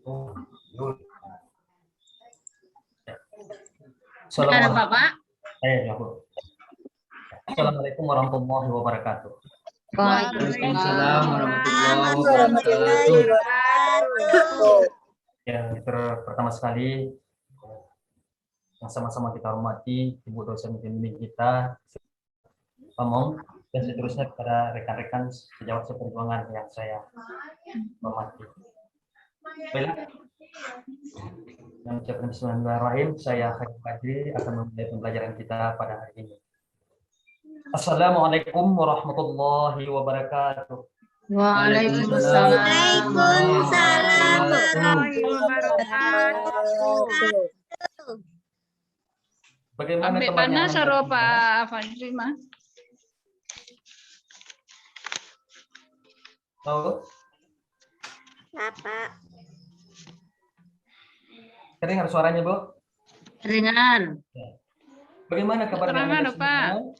Oh, good. Ada Bapak? Ya, Bu. Assalamualaikum warahmatullahi wabarakatuh. Waalaikumsalam warahmatullahi wabarakatuh. Ya, pertama sekali yang sama-sama kita hormati Ibu dosen pembimbing kita, Pamong, dan seterusnya kepada rekan-rekan sejawat seperjuangan yang saya hormati. Baiklah, dengan ucapan bismillahirrahmanirrahim, saya Khairul Badri akan memulai pembelajaran kita pada hari ini. Assalamualaikum warahmatullahi wabarakatuh. Waalaikumsalam warahmatullahi wabarakatuh. Bagaimana Ambil teman-teman? mana saro Pak Fajri mah? Tahu? Apa? Kedengar suaranya, Bu? Ringan. Bagaimana kabarnya Anda Keterangan, Pak. semua?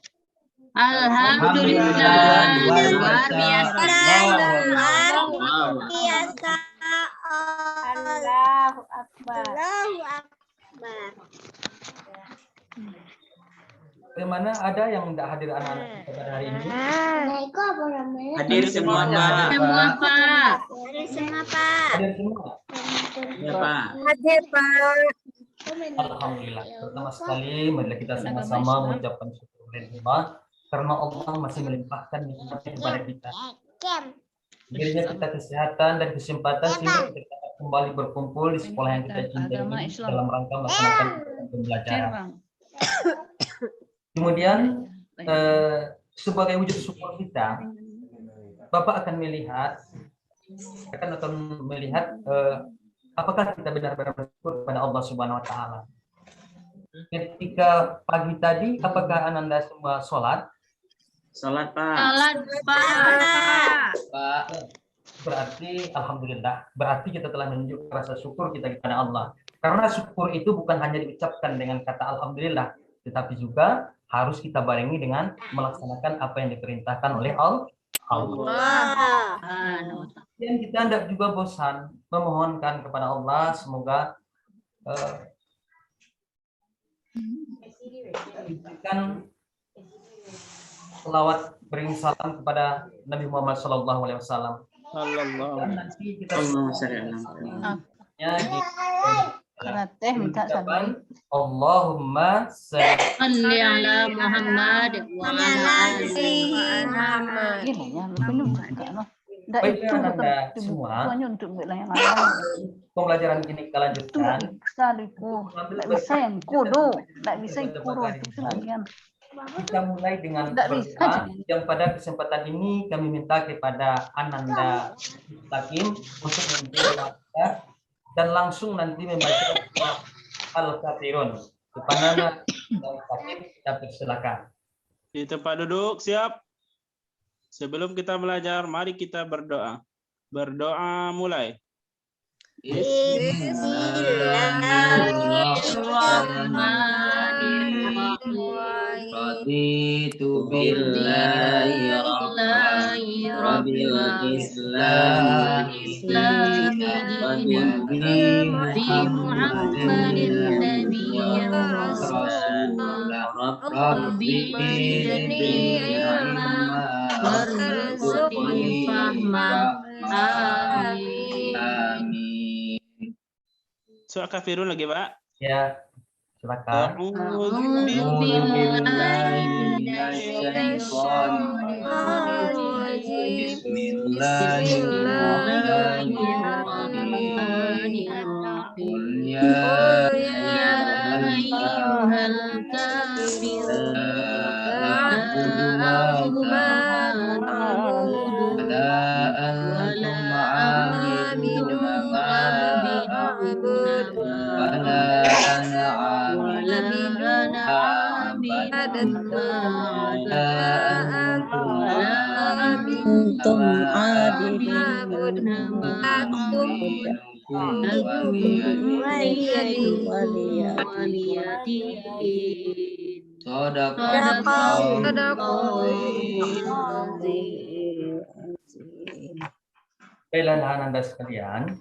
Alhamdulillah. Luar biasa. Biasa. Allahu Akbar. Allahu Akbar. Bagaimana, ada yang tidak hadir anak-anak kita pada hari ini? Hadir semua, Pak. Semua Pak. Hadir semua, Pak. Hadir semua? Ya, Pak. Hadir, Pak. Alhamdulillah. Pertama sekali, marilah kita sama-sama mengucapkan syukur Allah karena Allah masih melimpahkan nikmat kepada kita. Berinya kita kesehatan dan kesempatan sehingga kita dapat kembali berkumpul di sekolah yang kita cintai ini dalam rangka melaksanakan pembelajaran. Kemudian sebagai wujud syukur kita, Bapak akan melihat apakah kita benar-benar bersyukur kepada Allah Subhanahu Wa Taala. Ketika pagi tadi, apakah Anda semua sholat? Sholat, Pak. Salat Pak. Pak. Berarti alhamdulillah, berarti kita telah menunjukkan rasa syukur kita kepada Allah. Karena syukur itu bukan hanya diucapkan dengan kata alhamdulillah, tetapi juga harus kita barengi dengan melaksanakan apa yang diperintahkan oleh Allah. Dan kita tidak juga bosan memohonkan kepada Allah semoga diberikan selawat beri salam kepada Nabi Muhammad SAW. Dan nanti kita minta sabar. Allahumma Salli ala Muhammad wa ala ali Muhammad. Baik, Anda semua, pembelajaran ini kita lanjutkan. Kita mulai dengan berdoa yang pada kesempatan ini kami minta kepada Ananda Takim untuk menjadi dan langsung nanti membaca Al-Kafirun. Kepada Takim, kita persilakan. Di tempat duduk, siap. Sebelum kita belajar, mari kita berdoa. Berdoa mulai. Raditu billahi rabbil islam Muhammadin nabiyyan rasulah rabbi zidni ilma warzuqni fahma. Amin. Surah Kafirun lagi, Pak. Ya, silakan. Bismillahirrahmanirrahim. Ya ayyuhal kafirun a'budu ma ta'budun wala antum 'abiduna ma a'budu wala ana 'abidun antum 'abiduna ma Baiklah, Anda sekalian,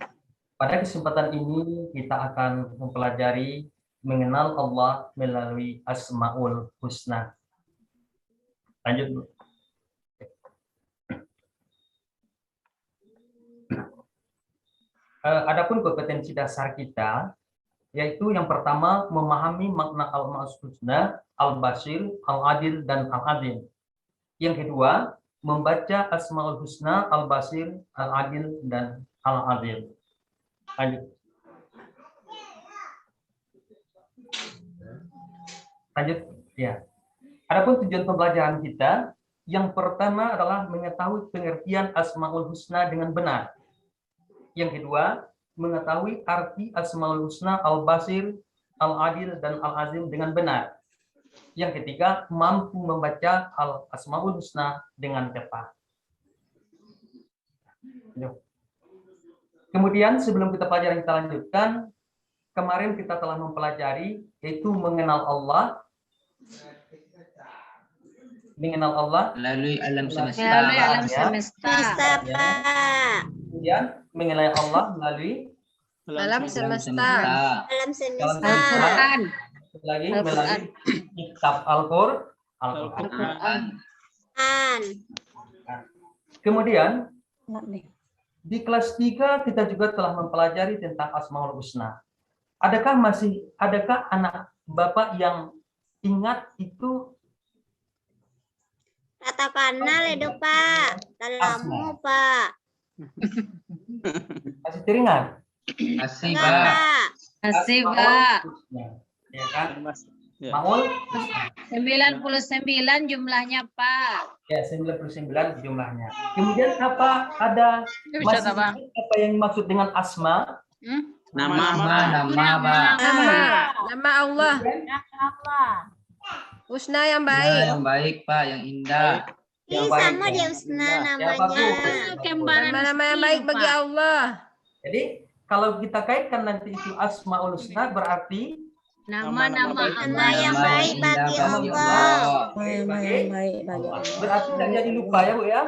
Pada kesempatan ini kita akan mempelajari mengenal Allah melalui Asmaul Husna. Lanjut, Bu. Adapun kompetensi dasar kita, yaitu yang pertama memahami makna Al-Asmaul Husna, Al-Basir, Al-Adil, dan Al-Azim. Yang kedua, membaca Asmaul Husna, Al-Basir, Al-Adil, dan Al-Azim. Lanjut. Lanjut, ya. Adapun tujuan pembelajaran kita, yang pertama adalah mengetahui pengertian Asmaul Husna dengan benar. Yang kedua, mengetahui arti Asmaul Husna, Al-Basir, Al-Adil, dan Al-Azim dengan benar. Yang ketiga, mampu membaca Asmaul Husna dengan tepat. Kemudian sebelum kita pelajari, kita lanjutkan. Kemarin kita telah mempelajari yaitu mengenal Allah. Mengenal Allah Melalui alam semesta. Melalui alam Ya. semesta. Bisa, Pak. Kemudian mengenal Allah melalui Alam semesta. Alam Alam semesta. Al-Quran. lagi Al-Quran. melalui kitab Al-Quran. Al-Quran. An. Kemudian di kelas 3 kita juga telah mempelajari tentang Asmaul Husna. Adakah anak Bapak yang ingat itu Katakanlah ledo, Pak. Talamu, Pak. masih teringat? Masih, Enggak, Pak. Pak. Kasih, Asmaul Pak. Husna. Ya kan? Ya. Asmaul 99 jumlahnya, Pak. ya 99 jumlahnya. Kemudian ada masih ingat apa yang dimaksud dengan asma? Nama, Pak. Nama Allah. Husna yang Ya, baik. yang baik, Pak, yang indah. Yang Ini baik, sama ya. dia Husna Ya, namanya. bagus. Kembaran Nama-nama yang baik bagi Pak. Allah. Jadi kalau kita kaitkan nanti itu Asmaul Husna berarti Nama-nama Nama yang Nama baik indah bagi bagi Allah. baik baik bagi berarti tidak jadi lupa ya, Bu ya.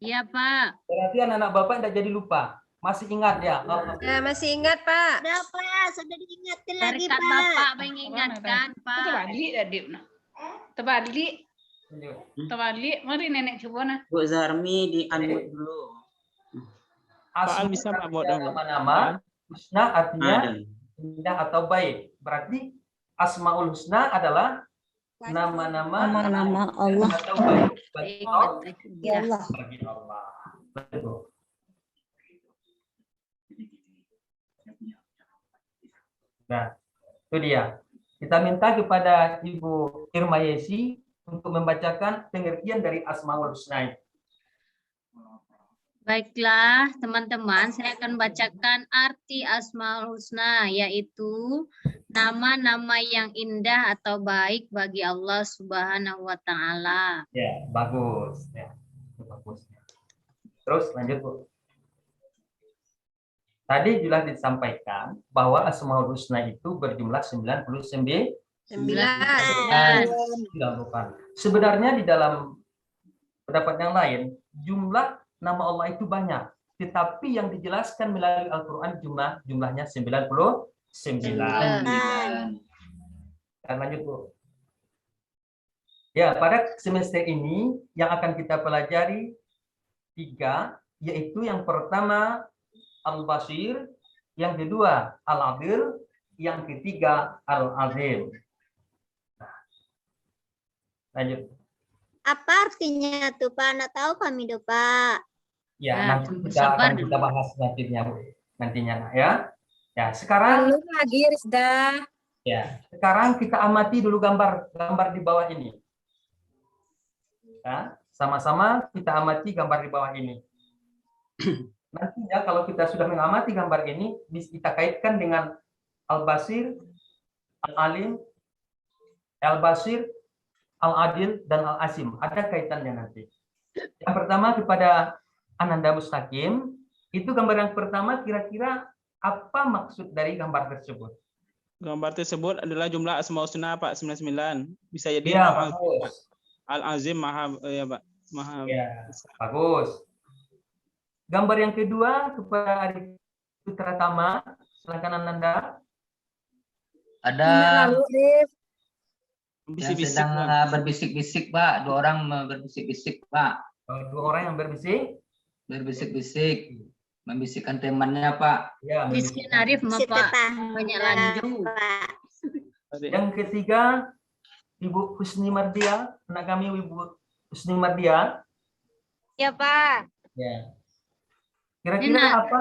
Iya, Pak. Berarti anak-anak Bapak tidak jadi lupa. Masih ingat ya. Ya, masih ingat, Pak. Udah, Pak. Sudah diingatkan lagi, Dari Kak Pak. Bapak mengingatkan, Pak. Terbalik, mari nenek coba nah. Bu Zarmi di unmute dulu. Asma bisa, Pak, buat artinya dong. nama-nama, Husna artinya Ada. indah atau baik. Berarti Asmaul Husna adalah nama-nama Allah. atau baik bagi Baik, Allah. ya. Bagi Allah. Betul. Nah, itu dia. Kita minta kepada Ibu Irma Yesi untuk membacakan pengertian dari Asmaul Husna. Baiklah, teman-teman, saya akan bacakan arti Asmaul Husna, yaitu nama-nama yang indah atau baik bagi Allah Subhanahu wa Ta'ala. Ya, bagus. Ya, itu bagus. Terus lanjut, Bu. Tadi sudah disampaikan bahwa Asmaul Husna itu berjumlah 99. 9. Sebenarnya di dalam pendapat yang lain, jumlah nama Allah itu banyak. Tetapi yang dijelaskan melalui Al-Quran jumlahnya 99. Dan lanjut, Bu. Ya, pada semester ini yang akan kita pelajari 3, yaitu yang pertama Al-Basir, yang kedua Al-Adil, yang ketiga Al-Azim. Nah, lanjut. Apa artinya tuh, Pak? Nggak tahu kami tuh, Pak. Ya, Nah, nanti tunggu kita sabar akan dulu. kita bahas nantinya, Bu, ya. Ya, sekarang kita amati dulu gambar di bawah ini. Ya, sama-sama kita amati gambar di bawah ini. Nantinya kalau kita sudah mengamati gambar ini, bisa kita kaitkan dengan Al-Basir, Al-Alim, Al-Basir, Al-Adil, dan Al-Azim. Ada kaitannya nanti. Yang pertama kepada Ananda Mustaqim, itu gambar yang pertama kira-kira apa maksud dari gambar tersebut? Gambar tersebut adalah jumlah Asmaul Husna, Pak, 99. Bisa jadi Ya, nama bagus. Al-Azim Maha, ya, Pak. Maha. Ya, bagus. Gambar yang kedua kepada Arif Putra Tama, silakan Ananda. Ada yang Bisik-bisik, sedang Bang. berbisik-bisik, Pak. 2 orang berbisik-bisik, Pak. 2 orang yang berbisik. Berbisik-bisik. Membisikkan temannya, Pak. Ya, Miskin berbisik. Arif Si Pak. tetangga, Banyak lanjut. Pak. Yang ketiga, Ibu Husni Mardia, anak kami Ibu Husni Mardia. Ya Pak. Ya. Kira-kira Enak. apa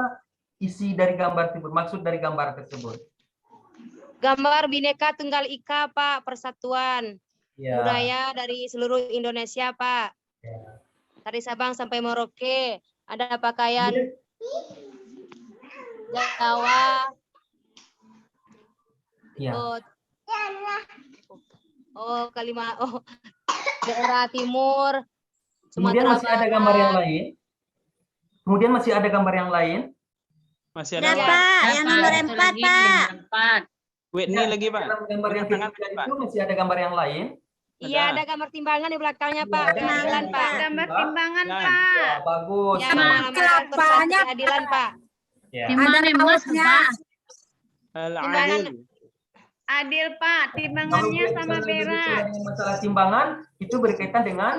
isi dari gambar tersebut? Maksud dari gambar tersebut? Gambar Bhinneka Tunggal Ika, Pak, persatuan Ya. budaya dari seluruh Indonesia, Pak. Ya. Dari Sabang sampai Merauke, ada pakaian Jawa, Ya. daerah timur, Kemudian Sumatera masih ada gambar yang Barat. lain. Kemudian masih ada gambar yang lain. Masih Ada ada, Pak. Pak, yang nomor Satu 4 lagi, Pak. nomor 4. Whitney lagi, Pak. Dalam gambar yang Tangan, ketiga Pak. itu masih ada gambar yang lain. Iya, ada gambar timbangan di belakangnya, Pak. Ada Pengadilan, Pak. Gambar timbangan, Nah. Pak. Ya, bagus. Ya, mengamalkan keadilan, Pak. Ya. Timbangan emas Pak. Al-Adil. Adil, Pak. Timbangannya Kalau sama kita bicara perak. dengan masalah timbangan itu berkaitan dengan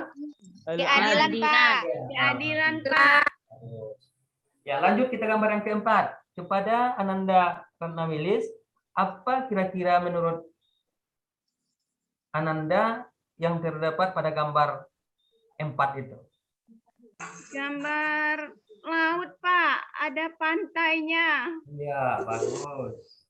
Keadilan, Pak. Keadilan, Pak. Ya, lanjut kita gambar yang keempat. Kepada Ananda Karnawilis, apa kira-kira menurut Ananda yang terdapat pada gambar 4 itu? Gambar laut, Pak. Ada pantainya. Ya, bagus.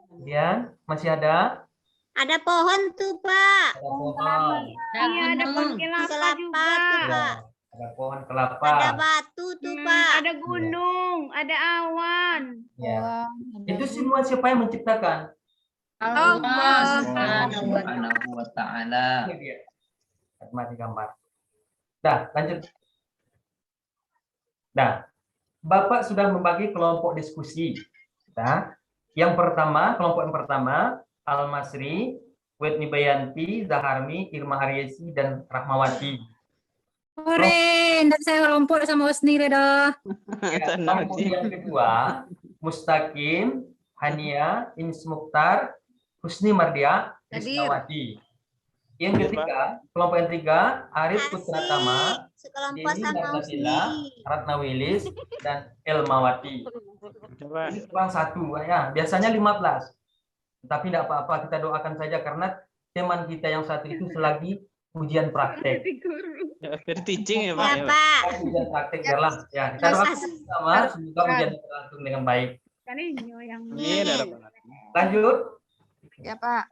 Kemudian masih ada Ada pohon tuh Pak. pohon. Iya, ada pohon kelapa Kelapa juga. tuh Pak. Ada pohon kelapa. Ada batu tuh Pak. Ada gunung, ada awan. Ya. Itu semua siapa yang menciptakan? Allah Subhanahu wa ta'ala. Ini dia. Mati gambar. Dah, lanjut. Nah, Bapak sudah membagi kelompok diskusi. Nah, yang pertama, kelompok yang pertama, Al-Masri, Whitney Bayanti, Zaharmi, Irma Haryesi, dan Rahmawati. Sore, ndak saya kelompok sama Husni dah. Ya, kelompok yang kedua, Mustaqim, Hania, Ins Mukhtar, Husni Mardia, Krisnawati. Yang ketiga, kelompok yang ketiga, Arif Putra Tama, Sekelompok Denny sama Nardasila, Husni. Ratna Wilis, dan Elmawati. Coba. Ini kurang 1 ya, biasanya 15. Tapi tidak apa-apa, kita doakan saja karena teman kita yang satu itu selagi ujian praktek. Ya, very teaching ya, Pak. Ya Ya, Pak. Pak. Ujian praktek biarlah. Ya, kita doakan sama semoga ujian berlangsung dengan baik. Kan ini yang Amin, ya Rabbal Alamin. Lanjut. Ya, Pak.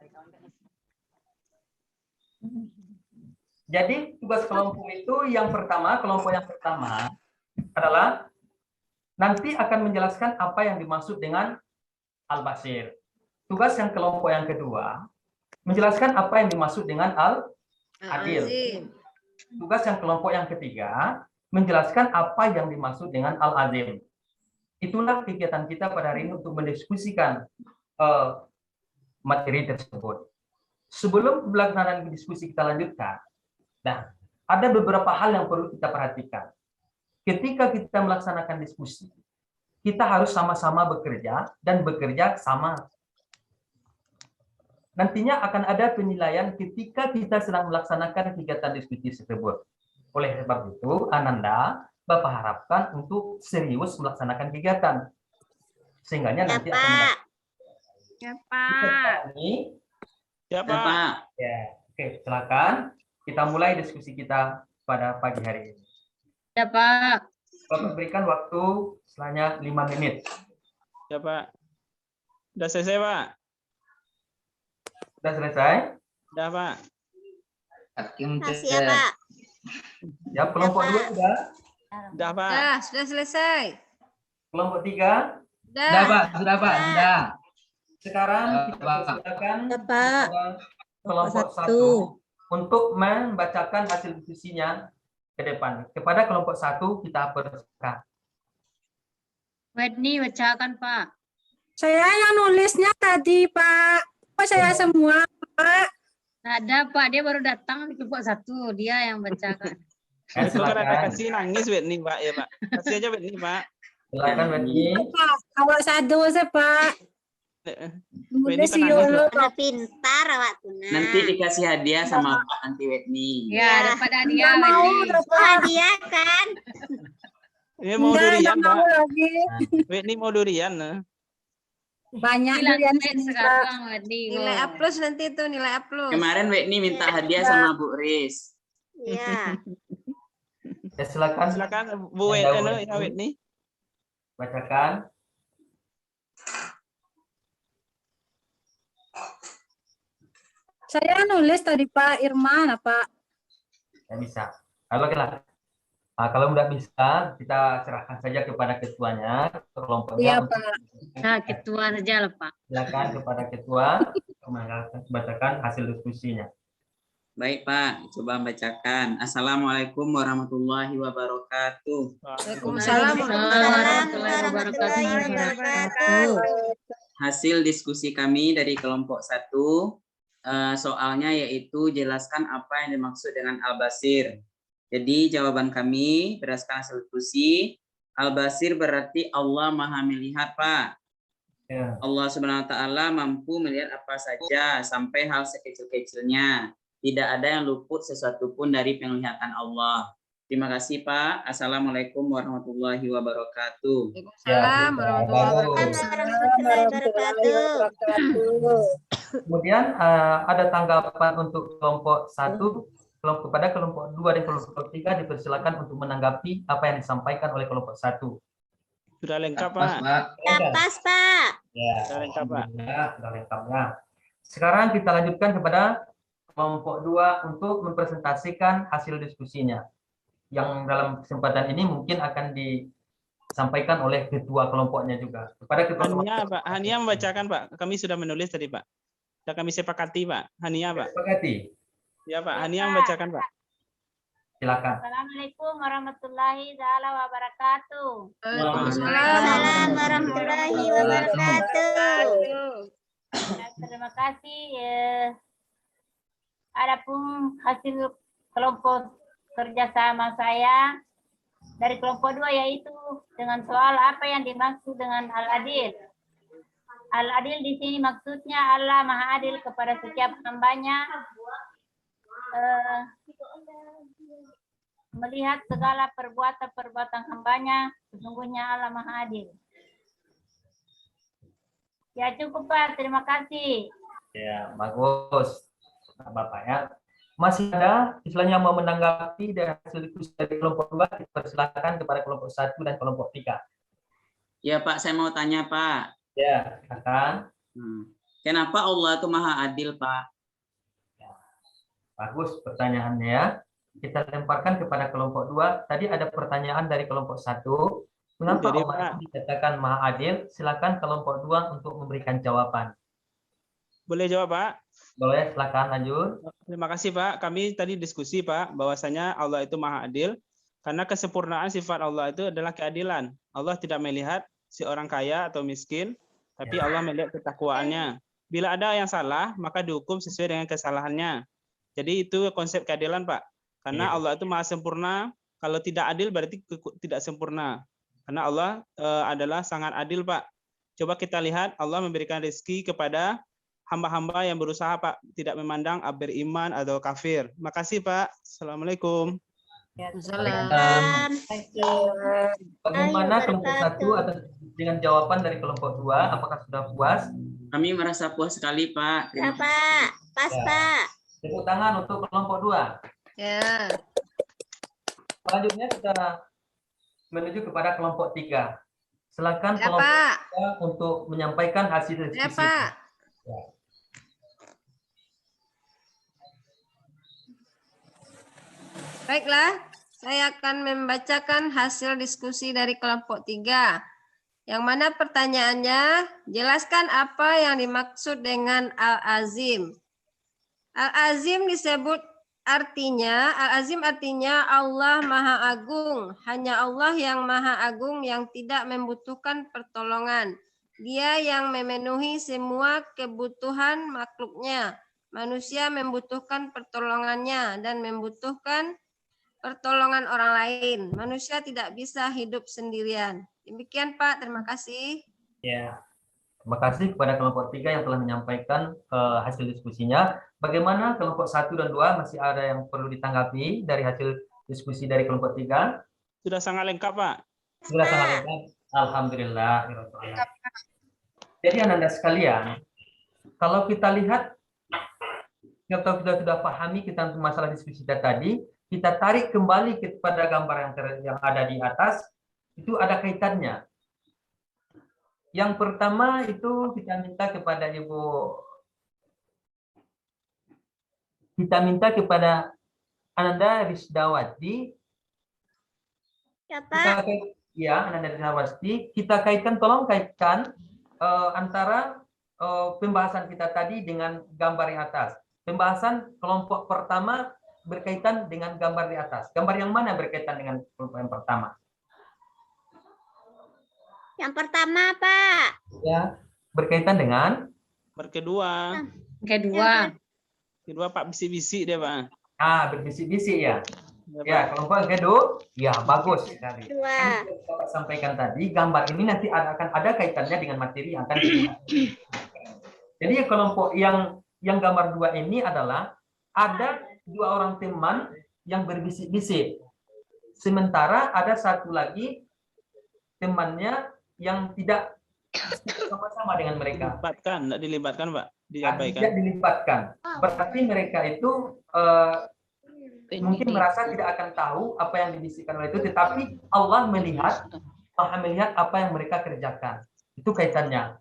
Jadi tugas kelompok itu yang pertama, kelompok yang pertama adalah nanti akan menjelaskan apa yang dimaksud dengan Al-Basir. Tugas yang kelompok yang kedua menjelaskan apa yang dimaksud dengan Al-Adil. Tugas yang kelompok yang ketiga menjelaskan apa yang dimaksud dengan Al-Azim. Itulah kegiatan kita pada hari ini untuk mendiskusikan materi tersebut. Sebelum pelaksanaan diskusi kita lanjutkan, nah, ada beberapa hal yang perlu kita perhatikan. Ketika kita melaksanakan diskusi, kita harus sama-sama bekerja dan bekerja sama. Nantinya akan ada penilaian ketika kita sedang melaksanakan kegiatan diskusi tersebut. Oleh sebab itu, Ananda, Bapak harapkan untuk serius melaksanakan kegiatan. Sehingga Ya nanti Pak. akan ya, Pak. ini. Ya, Ya, Pak. Pak. Ya, oke, silakan kita mulai diskusi kita pada pagi hari ini. Ya Pak. Bapak berikan waktu selanya 5 menit. Ya, Pak. Udah selesai, Pak? Sudah selesai? Udah, Pak. Hakim Makasih ya Pak. Ya, kelompok Ya, 2 Pak. sudah. Udah, Pak. Sudah selesai. Kelompok 3. Sudah, Pak. Sudah, Pak. Sudah. Sekarang Ya, kita Pak. persilakan Ya Pak. kepada kelompok 1 untuk membacakan hasil diskusinya ke depan. Kepada kelompok 1 kita persilakan. Whitney bacakan Pak. Saya yang nulisnya tadi, Pak. Kok saya semua, Pak? Nggak ada Pak, dia baru datang di kelompok 1, dia yang bacakan. Ya, Itu karena silakan. kasih nangis Whitney, Pak, ya, Pak. Kasih aja Whitney, Pak. Silakan Wetni. Pak, awak sadu saya Pak. Wetni Nulis penanya. yolo. Mana pintar awak tuh nah. Nanti dikasih hadiah sama Pak Anti Wetni. Ya, daripada dia Nggak mau Wendy. loh, Oh, Pak. hadiah kan? Mau Nggak durian, mau Pak. lagi. Wetni mau durian. Nah. Banyak Bilang durian baik sini, Pak. sekarang Wendy. Nilai A plus nanti itu nilai A plus. Kemarin Wetni minta hadiah sama Bu Riz. Iya. Ya, silakan Silakan Bu Wetni. bacakan. Saya nulis tadi Pak Irman apa? Ya bisa. Kalau kita, kalau nggak bisa, kita serahkan saja kepada ketuanya, kelompoknya. Iya Pak. Nah, ketua saja lah Pak. Silakan kepada ketua membacakan hasil diskusinya. Baik Pak, coba bacakan. Assalamualaikum warahmatullahi wabarakatuh. Waalaikumsalam warahmatullahi wabarakatuh. Hasil diskusi kami dari kelompok 1, soalnya yaitu jelaskan apa yang dimaksud dengan Al-Basir. Jadi jawaban kami berdasarkan hasil diskusi, Al-Basir berarti Allah Maha melihat, Pak. Ya. Allah Subhanahu wa taala mampu melihat apa saja sampai hal sekecil-kecilnya. Tidak ada yang luput sesuatu pun dari penglihatan Allah. Terima kasih, Pak. Assalamualaikum warahmatullahi wabarakatuh. Waalaikumsalam warahmatullahi Warahmatullahi wabarakatuh. Kemudian ada tanggapan untuk kelompok 1, kepada kelompok 2 dan kelompok 3 dipersilakan untuk menanggapi apa yang disampaikan oleh kelompok 1. Sudah lengkap, Pas, Pak. Pak. Pas, Pak. Ya, Sudah lengkap, Pak. sudah lengkapnya. Sekarang kita lanjutkan kepada kelompok 2 untuk mempresentasikan hasil diskusinya. Yang dalam kesempatan ini mungkin akan disampaikan oleh ketua kelompoknya juga. Kepada ketua Hania, Pak. Hania membacakan, Pak. Kami sudah menulis tadi, Pak. Sudah kami sepakati, Pak. Hania, Pak. sepakati. Ya, Pak. Hania membacakan, Pak. Silakan. Assalamualaikum warahmatullahi wabarakatuh. Waalaikumsalam. Assalamualaikum warahmatullahi wabarakatuh. Terima kasih. Adapun hasil kelompok kerjasama saya dari kelompok 2 yaitu dengan soal apa yang dimaksud dengan al-adil. Al-adil di sini maksudnya Allah Maha Adil kepada setiap hambanya, melihat segala perbuatan hambanya, sesungguhnya Allah Maha Adil. Ya cukup Pak, terima kasih. Ya, bagus. Bapak ya. Masih ada istilahnya mau menanggapi dari hasil diskusi dari kelompok 2, dipersilakan kepada kelompok 1 dan kelompok 3. Ya Pak, saya mau tanya Pak. Ya, akan. Kenapa Allah itu Maha Adil, Pak? Bagus pertanyaannya. Kita lemparkan kepada kelompok 2. Tadi ada pertanyaan dari kelompok 1. Mengapa Jadi, Allah Pak, dikatakan Maha Adil? Silakan kelompok 2 untuk memberikan jawaban. boleh jawab, Pak? Boleh, silakan lanjut. Terima kasih, Pak. Kami tadi diskusi, Pak, bahwasanya Allah itu Maha Adil karena kesempurnaan sifat Allah itu adalah keadilan. Allah tidak melihat si orang kaya atau miskin, tapi Allah melihat ketakwaannya. Bila ada yang salah, maka dihukum sesuai dengan kesalahannya. Jadi itu konsep keadilan, Pak. Karena Allah itu Maha sempurna. Kalau tidak adil berarti tidak sempurna. Karena Allah adalah sangat adil, Pak. Coba kita lihat Allah memberikan rezeki kepada hamba-hamba yang berusaha, Pak, tidak memandang beriman atau kafir. Makasih, Pak. Assalamualaikum. Waalaikumsalam. Bagaimana kelompok 1 atas dengan jawaban dari kelompok 2? Apakah sudah puas? Kami merasa puas sekali, Pak. Ya, Pak. Pas, Ya. Pak. Tepuk tangan untuk kelompok 2. Ya. Selanjutnya kita menuju kepada kelompok 3. Silakan Ya, kelompok Pak. 3 untuk menyampaikan hasil diskusi. Ya, Pak. Ya. Baiklah, saya akan membacakan hasil diskusi dari kelompok 3. Yang mana pertanyaannya, jelaskan apa yang dimaksud dengan Al-Azim. Al-Azim Al-Azim artinya Allah Maha Agung. Hanya Allah yang Maha Agung yang tidak membutuhkan pertolongan. Dia yang memenuhi semua kebutuhan makhluknya. Manusia membutuhkan pertolongannya dan membutuhkan pertolongan orang lain. Manusia tidak bisa hidup sendirian. Demikian Pak, terima kasih. Ya. Terima kasih kepada kelompok 3 yang telah menyampaikan hasil diskusinya. Bagaimana kelompok 1 dan 2, masih ada yang perlu ditanggapi dari hasil diskusi dari kelompok 3? Sudah sangat lengkap, Pak. Sudah sangat lengkap. Alhamdulillah. Jadi anak-anak sekalian, kalau kita lihat, kalau kita sudah pahami kita masalah diskusi kita tadi, kita tarik kembali kepada gambar yang ada di atas, itu ada kaitannya. Yang pertama itu kita minta kepada Ananda Risdawati. Ya, Pak. Ananda Risdawati. Kita kaitkan, tolong kaitkan antara pembahasan kita tadi dengan gambar yang atas. Pembahasan kelompok pertama berkaitan dengan gambar di atas. Gambar yang mana berkaitan dengan kelompok yang pertama? Yang pertama, Pak. Ya, berkaitan dengan Kedua Pak, bisik-bisik dia, Pak. Berbisik-bisik ya. Ya, kelompok kedua, ya bagus sekali. Bapak sampaikan tadi, gambar ini nanti akan ada kaitannya dengan materi yang akan dibahas. Jadi kelompok yang gambar 2 ini adalah ada 2 orang teman yang berbisik-bisik. Sementara ada satu lagi temannya yang tidak sama-sama dengan mereka. Tidak dilibatkan, Pak. Diabaikan. Tidak dilibatkan. Berarti mereka itu mungkin merasa tidak akan tahu apa yang dibisikkan oleh itu, tetapi Allah melihat apa yang mereka kerjakan. Itu kaitannya.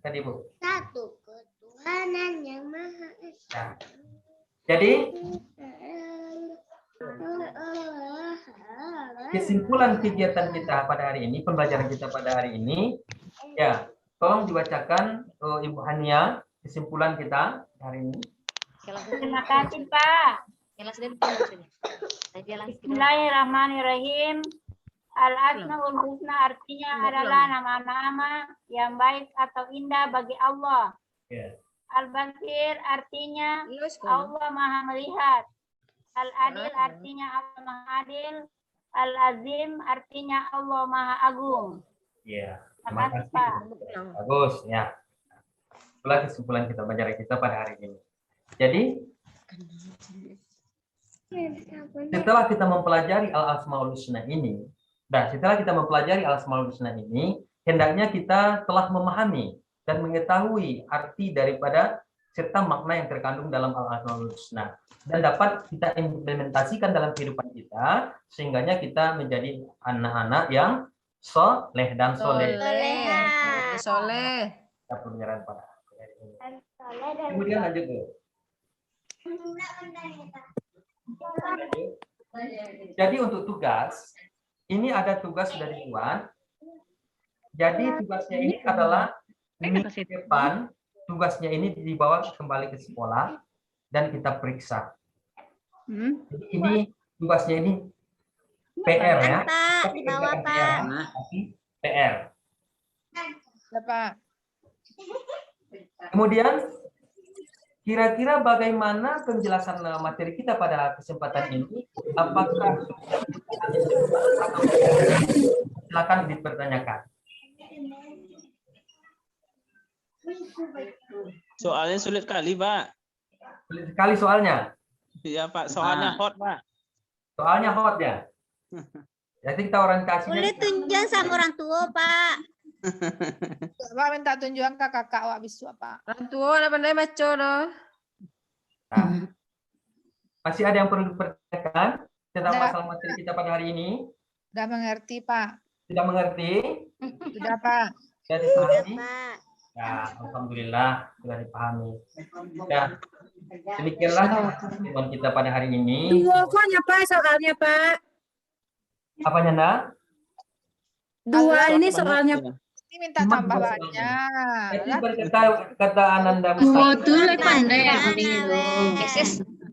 Tadi, Bu. Satu ketuhanan yang Maha Esa. Nah, jadi kesimpulan kegiatan kita pada hari ini, pembelajaran kita pada hari ini, ya, tolong dibacakan Ibu Hania kesimpulan kita hari ini. Terima kasih, Pak. Bismillahirrahmanirrahim. Al-Asmaul Husna artinya adalah nama-nama yang baik atau indah bagi Allah. Al-Basir artinya Allah Maha melihat. Al-Adil artinya Allah Maha adil. Al-Azim artinya Allah Maha agung. Ya, terima kasih, Pak. Bagus, ya. Itulah kesimpulan kita pelajaran kita pada hari ini. Jadi, setelah kita mempelajari Al-Asmaul Husna ini, hendaknya kita telah memahami dan mengetahui arti daripada serta makna yang terkandung dalam Al-Asmaul Husna, dan dapat kita implementasikan dalam kehidupan kita, sehingganya kita menjadi anak-anak yang soleh dan soleh. Kita pelajaran pada hari ini. Kemudian lanjut, Bu. Jadi untuk tugas, ini ada tugas dari Iwan. Jadi tugasnya ini adalah minggu depan, tugasnya ini dibawa kembali ke sekolah dan kita periksa. Jadi ini tugasnya ini PR ya. Dibawa, Pak. PR. Pak. Kemudian kira-kira bagaimana penjelasan materi kita pada kesempatan ini? Apakah silakan dipertanyakan. Soalnya sulit kali, Pak. Sulit sekali soalnya. Iya, Pak. Soalnya hot, Pak. Soalnya hot ya. Jadi kita orientasinya. Boleh tunjuk sama orang tua, Pak. Pak minta tunjukan ke kakak Wak Bisu, Pak. Orang tua ada pandai baca doh. Nah, masih ada yang perlu dipertanyakan tentang masalah materi kita pada hari ini? Sudah mengerti, Pak. Sudah mengerti? Sudah, Pak. Sudah dipahami? Ya, alhamdulillah sudah dipahami. Ya, demikianlah pertemuan kita pada hari ini. Dua-duanya, Pak, soalnya, Pak. Apanya, Nak? Dua ini soalnya. Ini minta tambah banyak. Jadi kata Ananda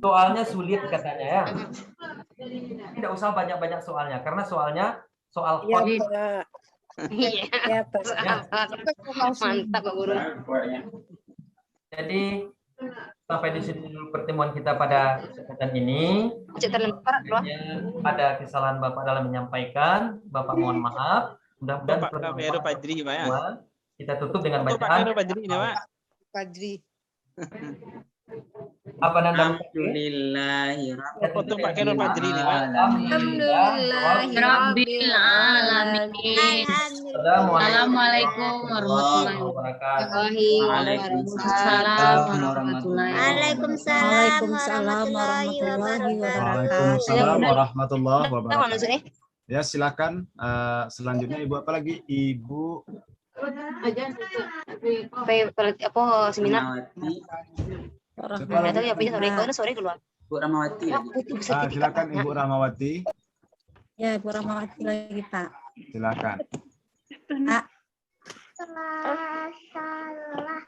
soalnya sulit katanya ya. Tidak usah banyak-banyak soalnya, karena soalnya soal hot. Iya, Pak. Mantap, Pak Guru. Jadi Sampai di sini dulu pertemuan kita pada kesempatan ini. Ada kesalahan Bapak dalam menyampaikan. Bapak mohon maaf. Mudah-mudahan Pak Fajri, Pak, ya. kita tutup dengan Untuk bacaan. Pak Fajri ini, Pak. Fajri. Apa nanda? Untuk Pak Khairul Fajri ini, Pak. Rabbil alamin. Assalamualaikum warahmatullahi wabarakatuh. Waalaikumsalam warahmatullahi Waalaikumsalam warahmatullahi wabarakatuh. Waalaikumsalam warahmatullahi wabarakatuh. Ya, silakan. Selanjutnya Ibu apa lagi? Ibu Apa seminar? siapa lagi? Sore keluar. Bu Ramawati. Silakan Ibu Ramawati. Ya, Ibu Ramawati lagi, Pak. Silakan. Salah.